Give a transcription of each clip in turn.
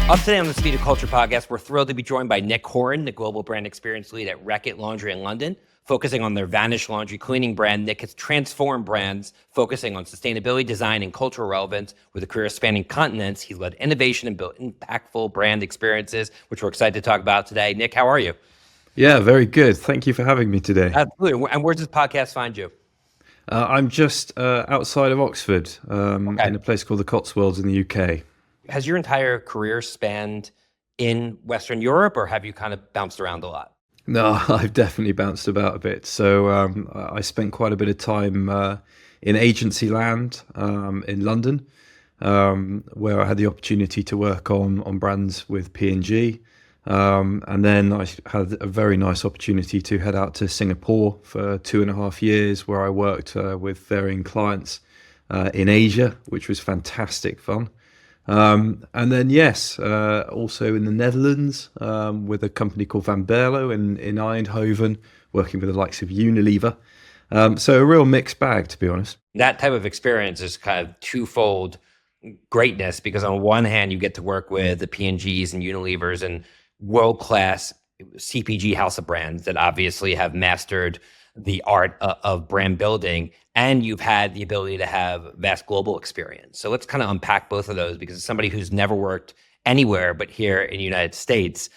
Up today on the Speed of Culture podcast, we're thrilled to be joined by Nick Horan, the Global Brand Experience Lead at Reckitt Laundry in London. Focusing on their Vanish laundry cleaning brand, Nick has transformed brands focusing on sustainability, design, and cultural relevance. With a career spanning continents, he's led innovation and built impactful brand experiences, which we're excited to talk about today. Nick, how are you? Yeah, very good. Thank you for having me today. Absolutely. And where does this podcast find you? I'm just outside of Oxford, Okay. in a place called the Cotswolds in the UK. Has your entire career spanned in Western Europe, or have you kind of bounced around a lot? No, I've definitely bounced about a bit. So I spent quite a bit of time in agency land in London, where I had the opportunity to work on brands with P&G. And then I had a very nice opportunity to head out to Singapore for 2.5 years, where I worked with varying clients in Asia, which was fantastic fun. And then, yes, also in the Netherlands with a company called Van Berlo in Eindhoven, working with the likes of Unilever. So a real mixed bag, to be honest. That type of experience is kind of twofold greatness, because on one hand, you get to work with the P&Gs and Unilevers and world-class CPG house of brands that obviously have mastered the art of brand building, and you've had the ability to have vast global experience. So let's kind of unpack both of those, because as somebody who's never worked anywhere but here in the United States,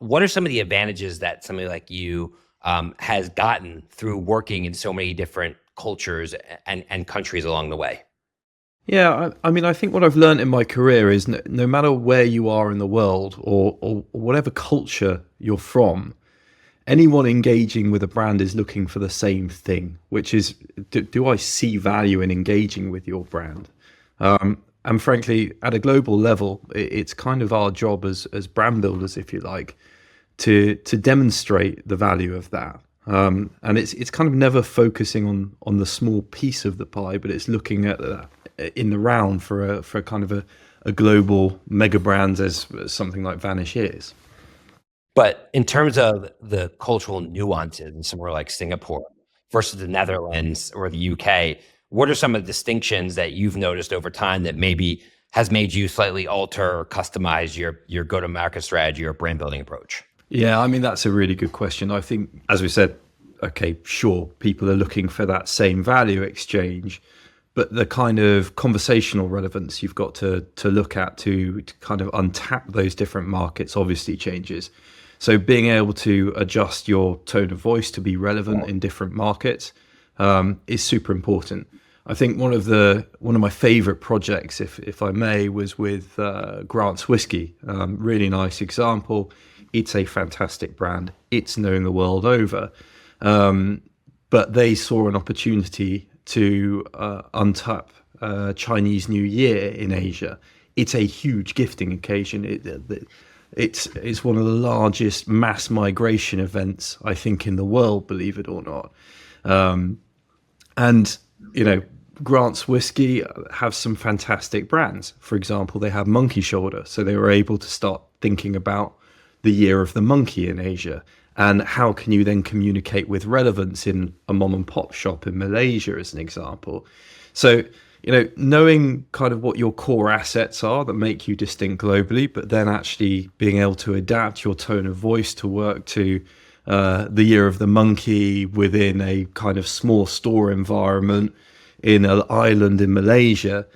what are some of the advantages that somebody like you has gotten through working in so many different cultures and countries along the way? Yeah, I mean, I think what I've learned in my career is no matter where you are in the world or whatever culture you're from, anyone engaging with a brand is looking for the same thing, which is, do I see value in engaging with your brand? And frankly, at a global level, it's kind of our job as brand builders, if you like, to demonstrate the value of that. And it's kind of never focusing on the small piece of the pie, but it's looking at in the round for a kind of a global mega brand as something like Vanish is. But in terms of the cultural nuances in somewhere like Singapore versus the Netherlands or the UK, what are some of the distinctions that you've noticed over time that maybe has made you slightly alter or customize your go-to-market strategy or brand building approach? Yeah, I mean, that's a really good question. I think, as we said, okay, sure, people are looking for that same value exchange, but the kind of conversational relevance you've got to look at to kind of untap those different markets obviously changes. So being able to adjust your tone of voice to be relevant in different markets is super important. I think one of my favorite projects, if I may, was with Grant's Whiskey. Really nice example. It's a fantastic brand. It's known the world over. But they saw an opportunity to untap Chinese New Year in Asia. It's a huge gifting occasion. It's one of the largest mass migration events, I think, in the world, believe it or not. And, you know, Grant's Whiskey have some fantastic brands. For example, they have Monkey Shoulder. So they were able to start thinking about the year of the monkey in Asia. And how can you then communicate with relevance in a mom and pop shop in Malaysia, as an example? So, you know, knowing kind of what your core assets are that make you distinct globally, but then actually being able to adapt your tone of voice to work to the year of the monkey within a kind of small store environment in an island in Malaysia,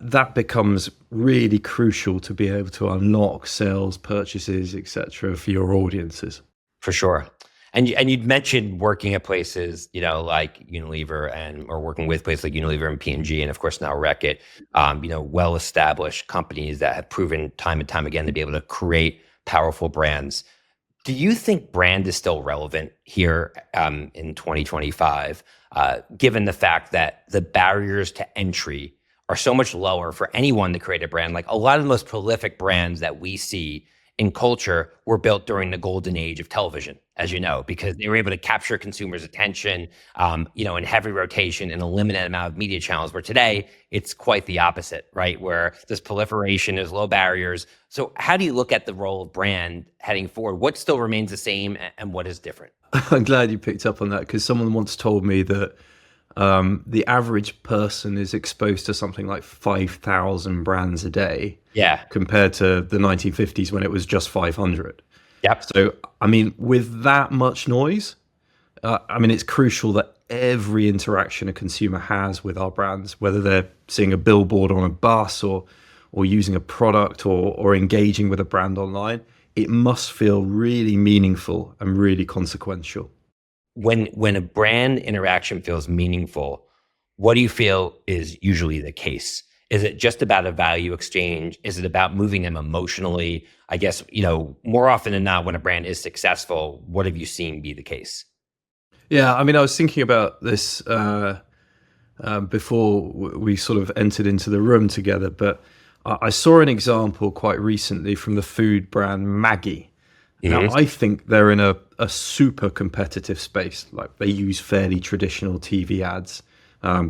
that becomes really crucial to be able to unlock sales, purchases, etc. for your audiences. For sure. And you'd mentioned working at places, you know, like Unilever or working with places like Unilever and P&G, and of course now Reckitt, you know, well-established companies that have proven time and time again to be able to create powerful brands. Do you think brand is still relevant here in 2025, given the fact that the barriers to entry are so much lower for anyone to create a brand? Like a lot of the most prolific brands that we see in culture were built during the golden age of television, as you know, because they were able to capture consumers' attention, you know, in heavy rotation in a limited amount of media channels, where today it's quite the opposite, right? Where there's proliferation, there's low barriers. So how do you look at the role of brand heading forward? What still remains the same and what is different? I'm glad you picked up on that, because someone once told me that The average person is exposed to something like 5,000 brands a day Yeah. compared to the 1950s when it was just 500. Yep. So, I mean, with that much noise, I mean, it's crucial that every interaction a consumer has with our brands, whether they're seeing a billboard on a bus or using a product or engaging with a brand online, it must feel really meaningful and really consequential. When a brand interaction feels meaningful, what do you feel is usually the case? Is it just about a value exchange? Is it about moving them emotionally? I guess, more often than not, when a brand is successful, what have you seen be the case? Yeah, I mean, I was thinking about this before we sort of entered into the room together, but I saw an example quite recently from the food brand Maggie. Now, Hmm. I think they're in a super competitive space. Like they use fairly traditional TV ads.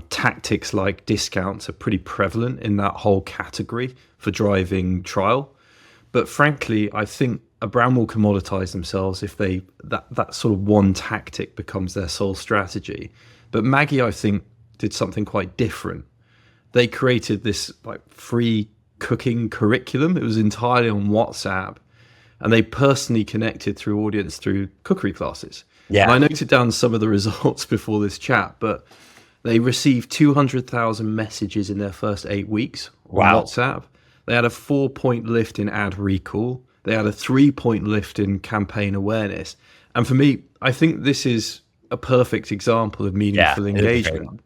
Tactics like discounts are pretty prevalent in that whole category for driving trial. But frankly, I think a brand will commoditize themselves if that sort of one tactic becomes their sole strategy. But Maggie, I think, did something quite different. They created this like free cooking curriculum. It was entirely on WhatsApp, and they personally connected through audience through cookery classes. And Yeah. I noted down some of the results before this chat, but they received 200,000 messages in their first 8 weeks on Wow. WhatsApp. They had a 4 point lift in ad recall. They had a 3 point lift in campaign awareness. And for me, I think this is a perfect example of Yeah. meaningful It is a great engagement. one.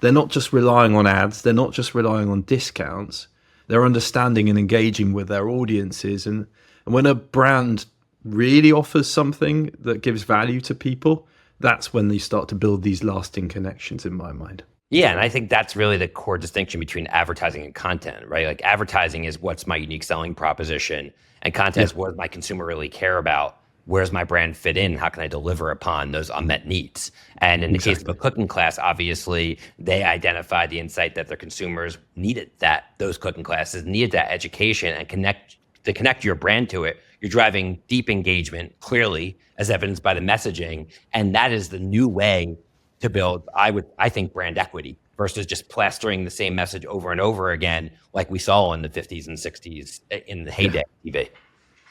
They're not just relying on ads, they're not just relying on discounts. They're understanding and engaging with their audiences. And when a brand really offers something that gives value to people, that's when they start to build these lasting connections, in my mind. Yeah, and I think that's really the core distinction between advertising and content, right? Like advertising is what's my unique selling proposition, and content Yeah, is what does my consumer really care about? Where's my brand fit in? How can I deliver upon those unmet needs? And in the case of a exactly. cooking class, obviously they identified the insight that their consumers needed those cooking classes needed that education and connect your brand to it. You're driving deep engagement, clearly, as evidenced by the messaging, and that is the new way to build, I think, brand equity versus just plastering the same message over and over again, like we saw in the 50s and 60s in the Yeah. heyday of TV.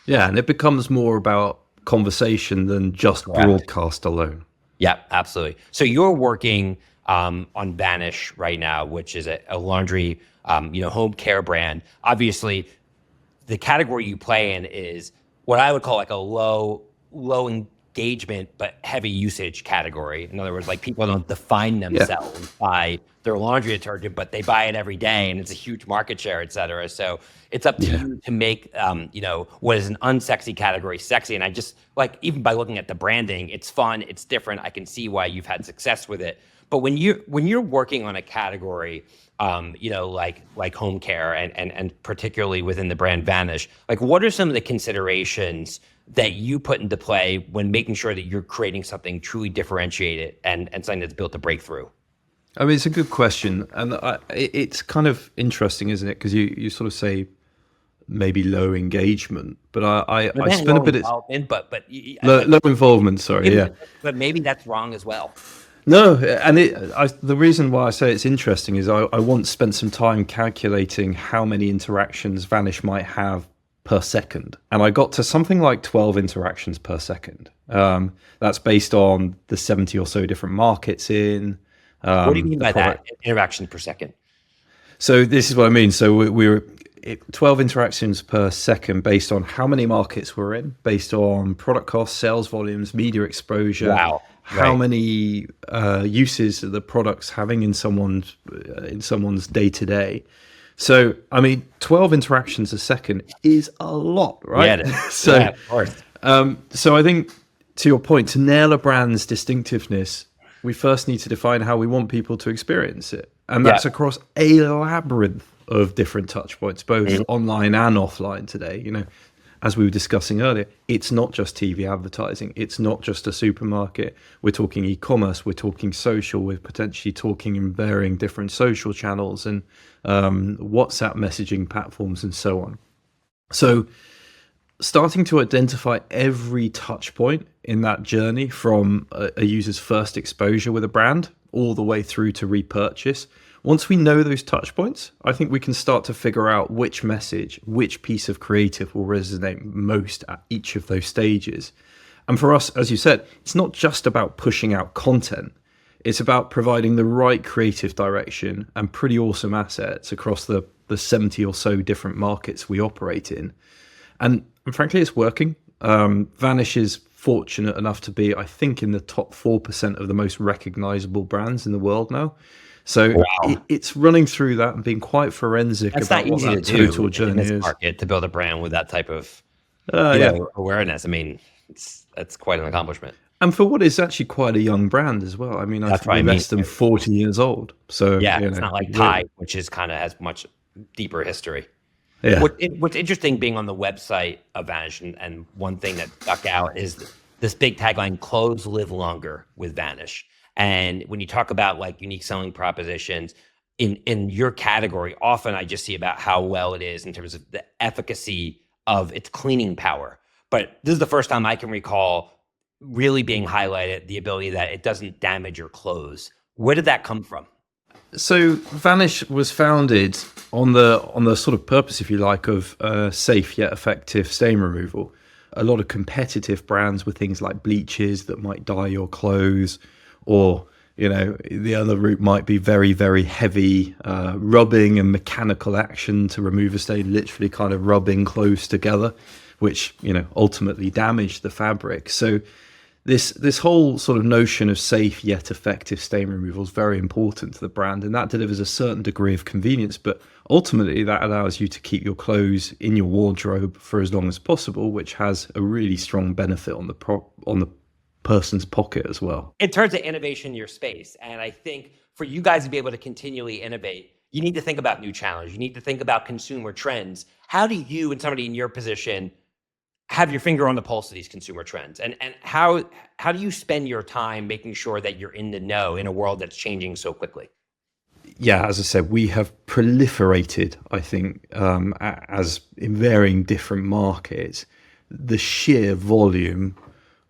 Yeah. And it becomes more about conversation than just Correct. broadcast alone. Yeah, absolutely. So you're working on Vanish right now, which is a laundry, home care brand. Obviously, the category you play in is what I would call like a low engagement but heavy usage category. In other words, like people don't define Yeah. themselves by their laundry detergent, but they buy it every day, and it's a huge market share, et cetera. So it's up to Yeah. you to make what is an unsexy category sexy. And I just like, even by looking at the branding, it's fun, it's different. I can see why you've had success with it. But when you're working on a category, like home care and particularly within the brand Vanish, like what are some of the considerations that you put into play when making sure that you're creating something truly differentiated and something that's built to break through? I mean, it's a good question. And it's kind of interesting, isn't it? Because you sort of say maybe low engagement, but But I then spent a low bit of involvement, low involvement, sorry. Yeah. but maybe that's wrong as well. No, and the reason why I say it's interesting is I once spent some time calculating how many interactions Vanish might have per second, and I got to something like 12 interactions per second. That's based on the 70 or so different markets in What do you mean the by that? product. Interaction per second. So this is what I mean. So we were 12 interactions per second based on how many markets we're in, based on product costs, sales volumes, media exposure, Wow. how Right. many uses the product's having in someone's day to day. So I mean, 12 interactions a second is a lot, Yeah, right? it is. so Yeah, of course. so I think to your point, to nail a brand's distinctiveness, we first need to define how we want people to experience it. And Yeah. that's across a labyrinth of different touch points, both Mhm. online and offline today. As we were discussing earlier, it's not just TV advertising. It's not just a supermarket. We're talking e-commerce. We're talking social. We're potentially talking in varying different social channels and WhatsApp messaging platforms and so on. So starting to identify every touch point in that journey from a user's first exposure with a brand all the way through to repurchase. Once we know those touch points, I think we can start to figure out which message, which piece of creative will resonate most at each of those stages. And for us, as you said, it's not just about pushing out content. It's about providing the right creative direction and pretty awesome assets across the 70 or so different markets we operate in. And frankly, it's working. Vanish is fortunate enough to be, I think, in the top 4% of the most recognizable brands in the world now. So Wow. it's running through that and being quite forensic That's about not what easy to that do total in journey this is. market, to build a brand with that type of, Yeah. awareness. I mean, that's quite an accomplishment. And for what is actually quite a young brand as well. I mean, I That's think what I we're mean. less than 40 years old. So, Yeah, you it's know, not like Tide, which is kind of has much deeper history. yeah. What's interesting being on the website of Vanish, and one thing that stuck out is this big tagline: "Clothes live longer with Vanish." And when you talk about like unique selling propositions in your category, often I just see about how well it is in terms of the efficacy of its cleaning power. But this is the first time I can recall really being highlighted, the ability that it doesn't damage your clothes. Where did that come from? So Vanish was founded on the sort of purpose, if you like, of safe yet effective stain removal. A lot of competitive brands with things like bleaches that might dye your clothes, or the other route might be very, very heavy rubbing and mechanical action to remove a stain, literally kind of rubbing clothes together, which ultimately damage the fabric. So this whole sort of notion of safe yet effective stain removal is very important to the brand, and that delivers a certain degree of convenience, but ultimately that allows you to keep your clothes in your wardrobe for as long as possible, which has a really strong benefit on the person's pocket as well. In terms of innovation in your space, and I think for you guys to be able to continually innovate, you need to think about new challenges. You need to think about consumer trends. How do you, and somebody in your position, have your finger on the pulse of these consumer trends, and how do you spend your time making sure that you're in the know in a world that's changing so quickly? Yeah, as I said, we have proliferated, I think, as in varying different markets, the sheer volume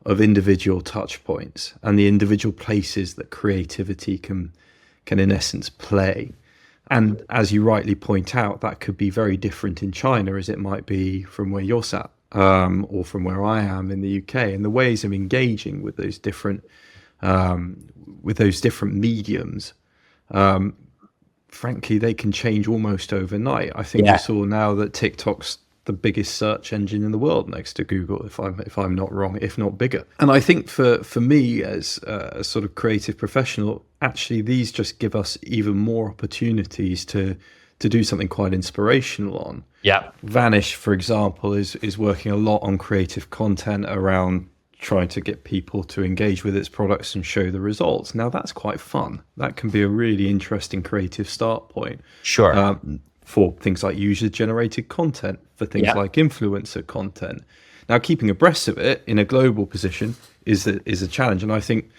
of individual touch points and the individual places that creativity can in essence play. And as you rightly point out, that could be very different in China as it might be from where you're sat, or from where I am in the UK. And the ways of engaging with those different mediums, frankly, they can change almost overnight. I think we saw now that TikTok's the biggest search engine in the world next to Google, if I'm not wrong, if not bigger. And I think for me as a sort of creative professional, actually these just give us even more opportunities to do something quite inspirational on. Yeah. Vanish, for example, is working a lot on creative content around trying to get people to engage with its products and show the results. Now that's quite fun. That can be a really interesting creative start point. Sure. For things like user-generated content, for things like influencer content. Now, keeping abreast of it in a global position is a challenge, and I think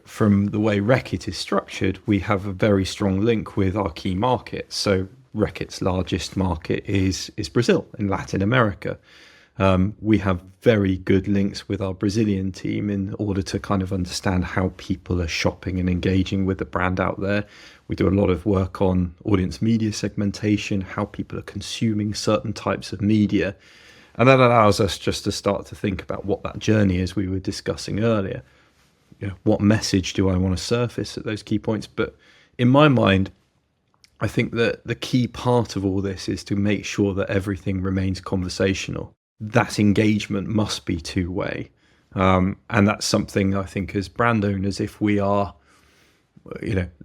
from the way Reckitt is structured, we have a very strong link with our key markets. So Reckitt's largest market is Brazil in Latin America. We have very good links with our Brazilian team in order to kind of understand how people are shopping and engaging with the brand out there. We do a lot of work on audience media segmentation, how people are consuming certain types of media. And that allows us just to start to think about what that journey is we were discussing earlier. What message do I want to surface at those key points? But in my mind, I think that the key part of all this is to make sure that everything remains conversational. That engagement must be two-way. And that's something I think as brand owners, if we are,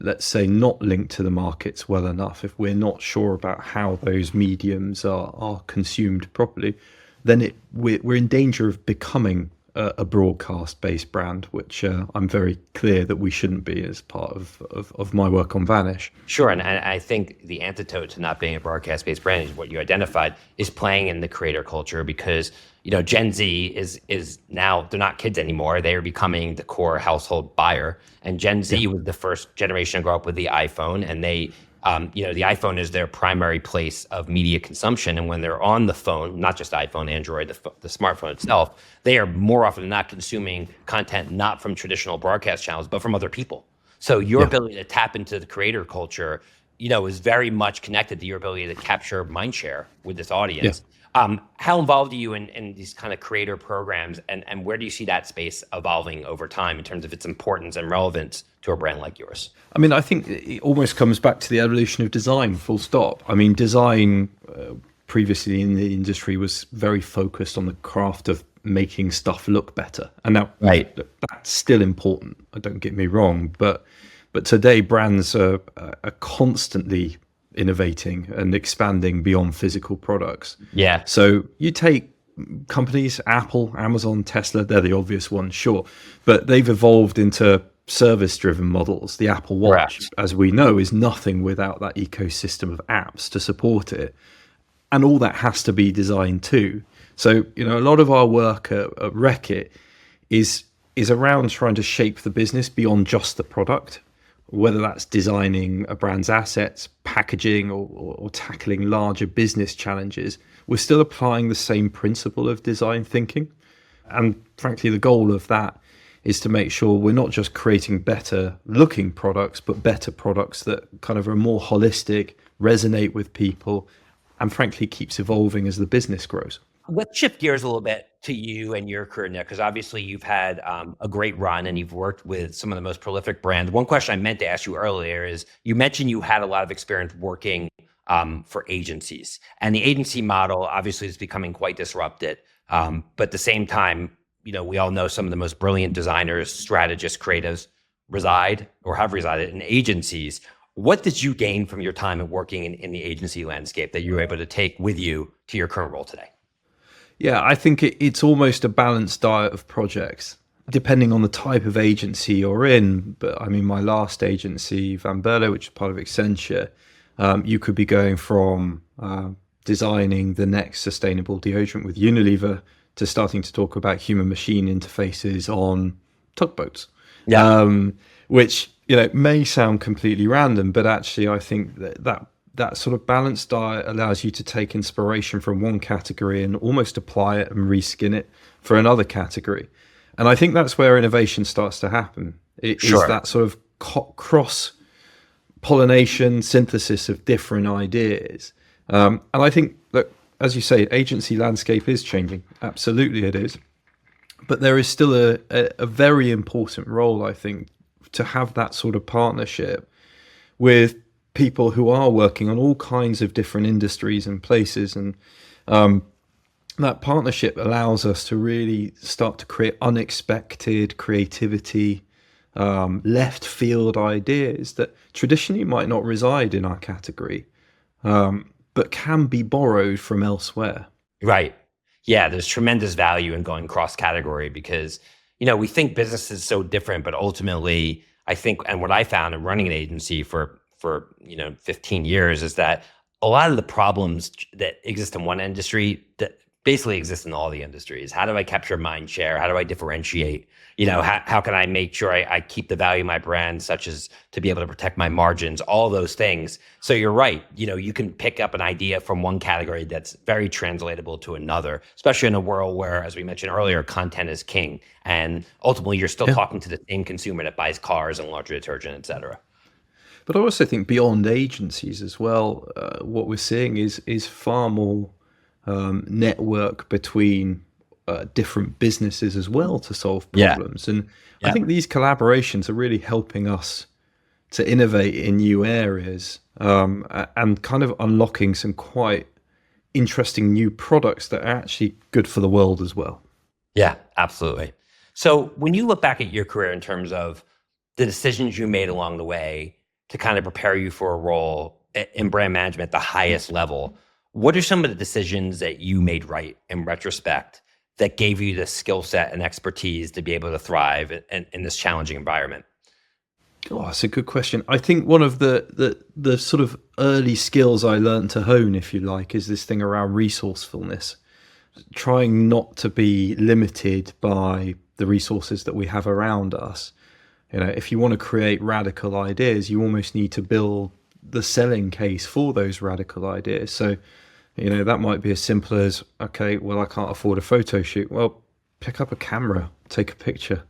let's say not linked to the markets well enough, if we're not sure about how those mediums are consumed properly, then we're in danger of becoming a broadcast-based brand, which I'm very clear that we shouldn't be as part of my work on Vanish. Sure, and I think the antidote to not being a broadcast-based brand is what you identified, is playing in the creator culture, because Gen Z is now, they're not kids anymore. They are becoming the core household buyer, and Gen Z was the first generation to grow up with the iPhone, and they The iPhone is their primary place of media consumption. And when they're on the phone, not just iPhone, Android, the smartphone itself, they are more often than not consuming content not from traditional broadcast channels, but from other people. So your ability to tap into the creator culture, is very much connected to your ability to capture mind share with this audience. How involved are you in these kind of creator programs, and where do you see that space evolving over time in terms of its importance and relevance to a brand like yours? I mean, I think it almost comes back to the evolution of design, full stop. I mean, design previously in the industry was very focused on the craft of making stuff look better. And now that's still important, don't get me wrong, but today brands are constantly innovating and expanding beyond physical products. Yeah. So you take companies, Apple, Amazon, Tesla, they're the obvious ones, sure, but they've evolved into service-driven models. The Apple Watch, as we know, is nothing without that ecosystem of apps to support it. And all that has to be designed too. So, a lot of our work at Reckitt is around trying to shape the business beyond just the product, whether that's designing a brand's assets, packaging, or tackling larger business challenges. We're still applying the same principle of design thinking. And frankly, the goal of that is to make sure we're not just creating better looking products, but better products that kind of are more holistic, resonate with people, and frankly keeps evolving as the business grows. Let's shift gears a little bit to you and your career, Nick, because obviously you've had a great run and you've worked with some of the most prolific brands. One question I meant to ask you earlier is you mentioned you had a lot of experience working for agencies, and the agency model obviously is becoming quite disrupted. But at the same time, we all know some of the most brilliant designers, strategists, creatives reside or have resided in agencies. What did you gain from your time of working in the agency landscape that you were able to take with you to your current role today? Yeah, I think it's almost a balanced diet of projects, depending on the type of agency you're in. But I mean, my last agency, Van Berlo, which is part of Accenture, you could be going from designing the next sustainable deodorant with Unilever to starting to talk about human-machine interfaces on tugboats, which may sound completely random, but actually I think that sort of balanced diet allows you to take inspiration from one category and almost apply it and reskin it for another category. And I think that's where innovation starts to happen. It is that sort of cross-pollination, synthesis of different ideas. And I think that, as you say, agency landscape is changing. Absolutely it is. But there is still a very important role, I think, to have that sort of partnership with people who are working on all kinds of different industries and places. And that partnership allows us to really start to create unexpected creativity, left field ideas that traditionally might not reside in our category, but can be borrowed from elsewhere. Right. Yeah, there's tremendous value in going cross-category because, we think business is so different, but ultimately I think, and what I found in running an agency for 15 years is that a lot of the problems that exist in one industry that basically exist in all the industries. How do I capture mind share? How do I differentiate? How can I make sure I keep the value of my brand, such as to be able to protect my margins, all those things. So you're right. You can pick up an idea from one category that's very translatable to another, especially in a world where, as we mentioned earlier, content is king. And ultimately, you're still talking to the same consumer that buys cars and laundry detergent, et cetera. But I also think beyond agencies as well, what we're seeing is far more network between different businesses as well to solve problems. And I think these collaborations are really helping us to innovate in new areas and kind of unlocking some quite interesting new products that are actually good for the world as well. Yeah, absolutely. So when you look back at your career in terms of the decisions you made along the way to kind of prepare you for a role in brand management at the highest level, what are some of the decisions that you made right in retrospect that gave you the skill set and expertise to be able to thrive in this challenging environment? Oh, that's a good question. I think one of the sort of early skills I learned to hone, if you like, is this thing around resourcefulness, trying not to be limited by the resources that we have around us. If you want to create radical ideas, you almost need to build the selling case for those radical ideas. So, that might be as simple as, okay, well, I can't afford a photo shoot. Well, pick up a camera, take a picture,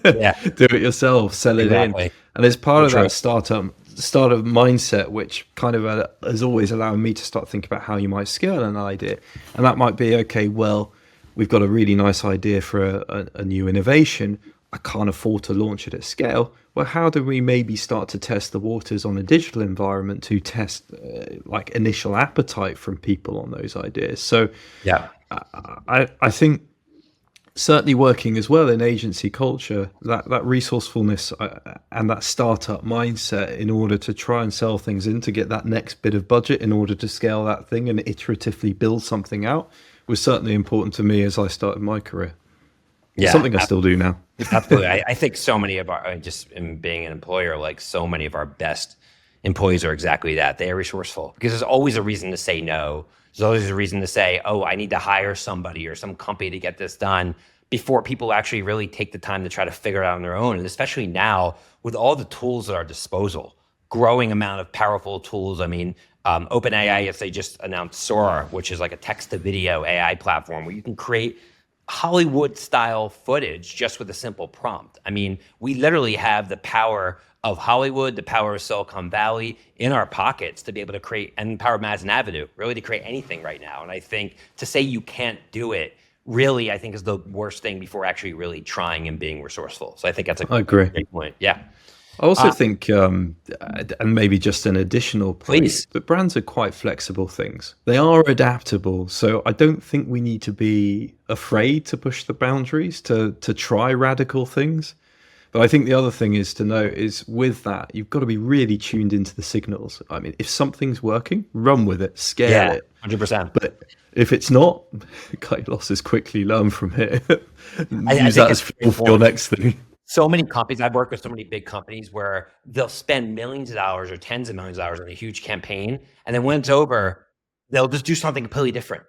Yeah. do it yourself, sell it in. And it's part of that startup mindset, which kind of has always allowed me to start thinking about how you might scale an idea. And that might be, okay, well, we've got a really nice idea for a new innovation. I can't afford to launch it at scale. Well, how do we maybe start to test the waters on a digital environment to test like initial appetite from people on those ideas? So yeah, I think certainly working as well in agency culture, that resourcefulness and that startup mindset in order to try and sell things in to get that next bit of budget in order to scale that thing and iteratively build something out was certainly important to me as I started my career. Yeah, something I still do now. Absolutely. I think so many of our, just in being an employer, like so many of our best employees are exactly that. They are resourceful because there's always a reason to say no. There's always a reason to say, oh, I need to hire somebody or some company to get this done before people actually really take the time to try to figure it out on their own. And especially now with all the tools at our disposal, growing amount of powerful tools. I mean, OpenAI, yes, they just announced Sora, which is like a text to video AI platform where you can create Hollywood style footage just with a simple prompt. I mean, we literally have the power of Hollywood, the power of Silicon Valley in our pockets to be able to create, and the power of Madison Avenue, really to create anything right now. And I think to say you can't do it, really, I think is the worst thing before actually really trying and being resourceful. So I think that's a great point. Yeah. I also think, and maybe just an additional point, please, that brands are quite flexible things. They are adaptable. So I don't think we need to be afraid to push the boundaries, to try radical things. But I think the other thing is to note is with that, you've got to be really tuned into the signals. I mean, if something's working, run with it, scale it. 100%. But if it's not, cut losses quickly, learn from it. Use that as fuel for your next thing. So many companies, I've worked with so many big companies where they'll spend millions of dollars or tens of millions of dollars on a huge campaign. And then when it's over, they'll just do something completely different.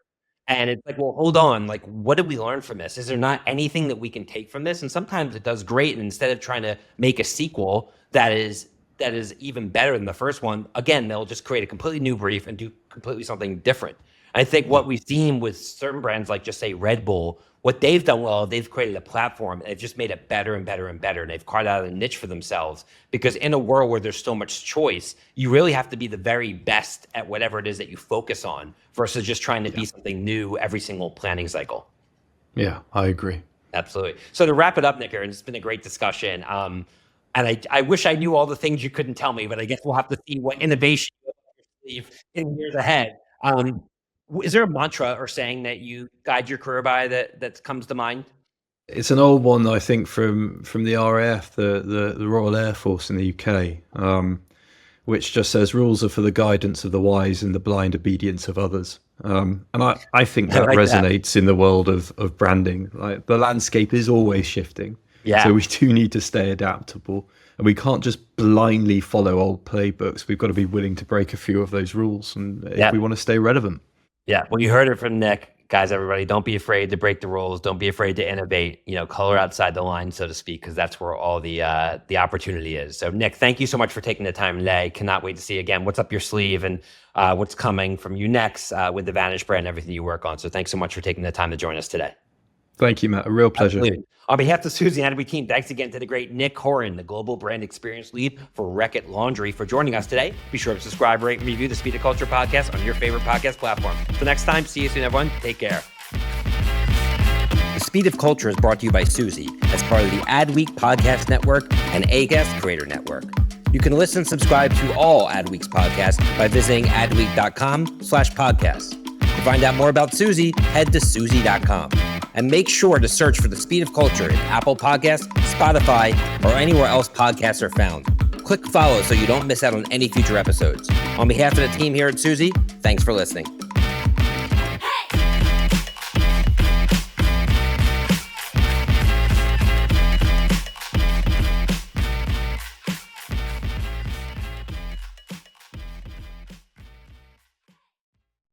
And it's like, well, hold on. Like, what did we learn from this? Is there not anything that we can take from this? And sometimes it does great. And instead of trying to make a sequel that is even better than the first one, again, they'll just create a completely new brief and do completely something different. I think what we've seen with certain brands, like just say Red Bull, what they've done well, they've created a platform and they've just made it better and better and better. And they've carved out a niche for themselves because in a world where there's so much choice, you really have to be the very best at whatever it is that you focus on versus just trying to be something new every single planning cycle. Yeah, I agree. Absolutely. So to wrap it up, Nick, it's been a great discussion. And I wish I knew all the things you couldn't tell me, but I guess we'll have to see what innovation you have in years ahead. Is there a mantra or saying that you guide your career by that comes to mind? It's an old one, I think, from the RAF, the Royal Air Force in the UK, which just says rules are for the guidance of the wise and the blind obedience of others. And I think that resonates in the world of branding. Like the landscape is always shifting. Yeah. So we do need to stay adaptable. And we can't just blindly follow old playbooks. We've got to be willing to break a few of those rules and if we want to stay relevant. Yeah. Well, you heard it from Nick. Guys, everybody, don't be afraid to break the rules. Don't be afraid to innovate, color outside the line, so to speak, because that's where all the opportunity is. So, Nick, thank you so much for taking the time today. Cannot wait to see, again, what's up your sleeve and what's coming from you next with the Vanish brand and everything you work on. So thanks so much for taking the time to join us today. Thank you, Matt. A real pleasure. Absolutely. On behalf of Suzy and team, thanks again to the great Nick Horan, the Global Brand Experience Lead for Reckitt Laundry, for joining us today. Be sure to subscribe, rate, and review the Speed of Culture podcast on your favorite podcast platform. Till next time, see you soon, everyone. Take care. The Speed of Culture is brought to you by Suzy as part of the Adweek Podcast Network and Acast Creator Network. You can listen and subscribe to all Adweek's podcasts by visiting adweek.com/podcasts. To find out more about Suzy, head to Suzy.com. And make sure to search for The Speed of Culture in Apple Podcasts, Spotify, or anywhere else podcasts are found. Click follow so you don't miss out on any future episodes. On behalf of the team here at Suzy, thanks for listening.